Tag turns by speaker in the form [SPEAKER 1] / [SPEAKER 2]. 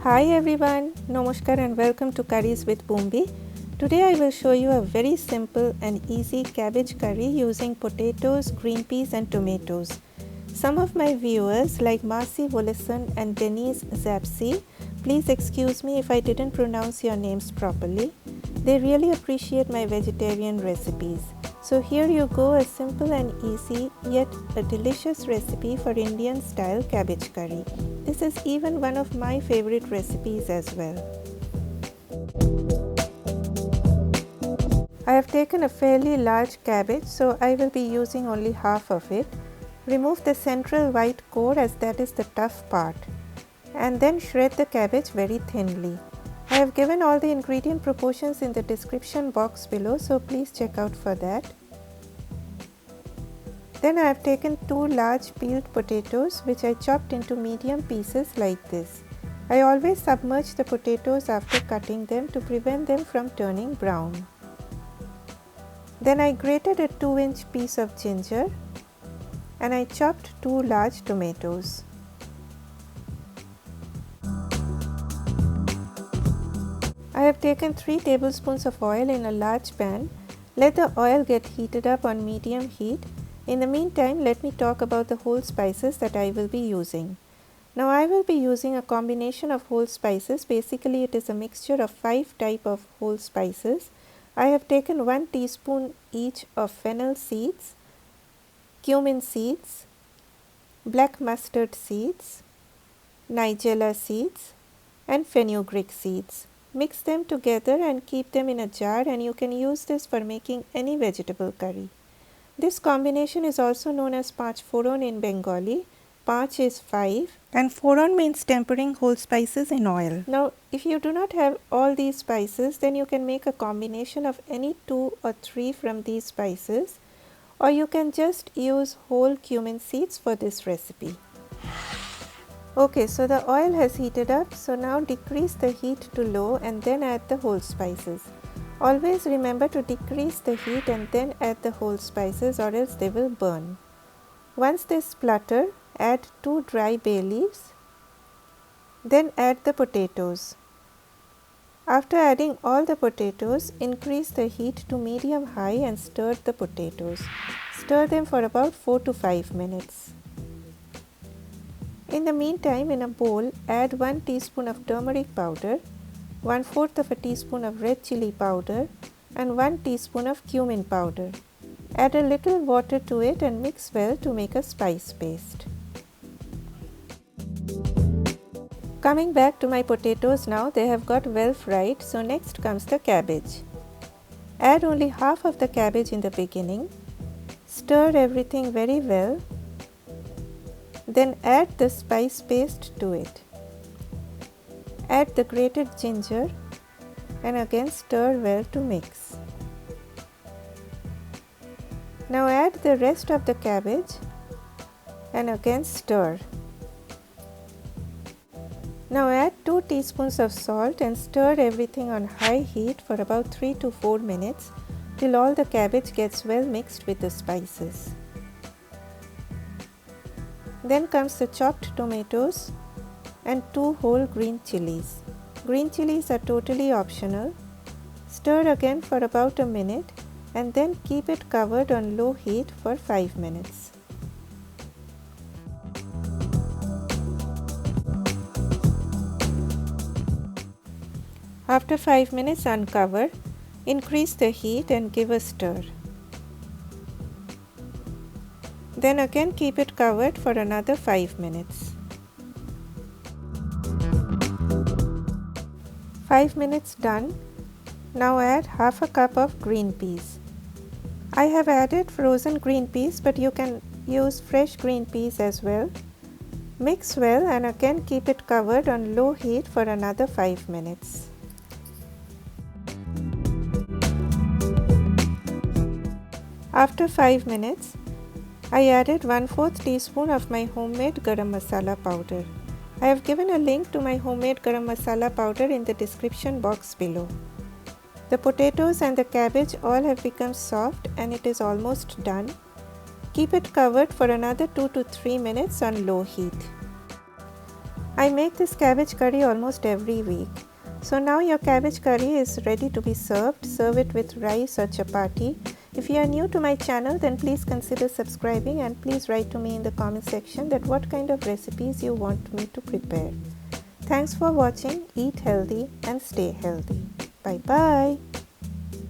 [SPEAKER 1] Hi everyone, Namaskar and welcome to Curries with Boombi. Today I will show you a very simple and easy cabbage curry using potatoes, green peas and tomatoes. Some of my viewers like Marcy Wollison and Denise Zapsy, please excuse me if I didn't pronounce your names properly. They really appreciate my vegetarian recipes. So here you go, a simple and easy yet a delicious recipe for Indian style cabbage curry. This is even one of my favorite recipes as well. I have taken a fairly large cabbage, so I will be using only half of it. Remove the central white core as that is the tough part, and then shred the cabbage very thinly. I have given all the ingredient proportions in the description box below, so please check out for that. Then I have taken 2 large peeled potatoes which I chopped into medium pieces like this. I always submerge the potatoes after cutting them to prevent them from turning brown. Then I grated a 2-inch piece of ginger and I chopped 2 large tomatoes. I have taken 3 tablespoons of oil in a large pan. Let the oil get heated up on medium heat. In the meantime, let me talk about the whole spices that I will be using. Now I will be using a combination of whole spices. Basically it is a mixture of 5 types of whole spices. I have taken 1 teaspoon each of fennel seeds, cumin seeds, black mustard seeds, nigella seeds and fenugreek seeds. Mix them together and keep them in a jar, and you can use this for making any vegetable curry. This combination is also known as Panch phoron in Bengali. Panch is 5 and phoron means tempering whole spices in oil. Now if you do not have all these spices, then you can make a combination of any 2 or 3 from these spices, or you can just use whole cumin seeds for this recipe. Okay, so the oil has heated up, so now decrease the heat to low and then add the whole spices. Always remember to decrease the heat and then add the whole spices, or else they will burn. Once they splutter, add 2 dry bay leaves. Then add the potatoes. After adding all the potatoes, increase the heat to medium high and stir the potatoes. Stir them for about 4 to 5 minutes. In the meantime, in a bowl, add 1 teaspoon of turmeric powder, 1/4 of a teaspoon of red chili powder and 1 teaspoon of cumin powder. Add a little water to it and mix well to make a spice paste. Coming back to my potatoes now, they have got well fried, so next comes the cabbage. Add only half of the cabbage in the beginning. Stir everything very well. Then add the spice paste to it. Add the grated ginger and again stir well to mix. Now add the rest of the cabbage and again stir. Now add 2 teaspoons of salt and stir everything on high heat for about 3 to 4 minutes till all the cabbage gets well mixed with the spices. Then comes the chopped tomatoes and 2 whole green chilies. Green chilies are totally optional. Stir again for about a minute and then keep it covered on low heat for 5 minutes. After 5 minutes, uncover, increase the heat and give a stir. Then again keep it covered for another 5 minutes. 5 minutes done. Now add half a cup of green peas. I have added frozen green peas, but you can use fresh green peas as well. Mix well and again keep it covered on low heat for another 5 minutes. After 5 minutes, I added 1/4 teaspoon of my homemade garam masala powder. I have given a link to my homemade garam masala powder in the description box below. The potatoes and the cabbage all have become soft and it is almost done. Keep it covered for another 2 to 3 minutes on low heat. I make this cabbage curry almost every week. So now your cabbage curry is ready to be served. Serve it with rice or chapati. If you are new to my channel, then please consider subscribing and please write to me in the comment section that what kind of recipes you want me to prepare. Thanks for watching. Eat healthy and stay healthy. Bye bye.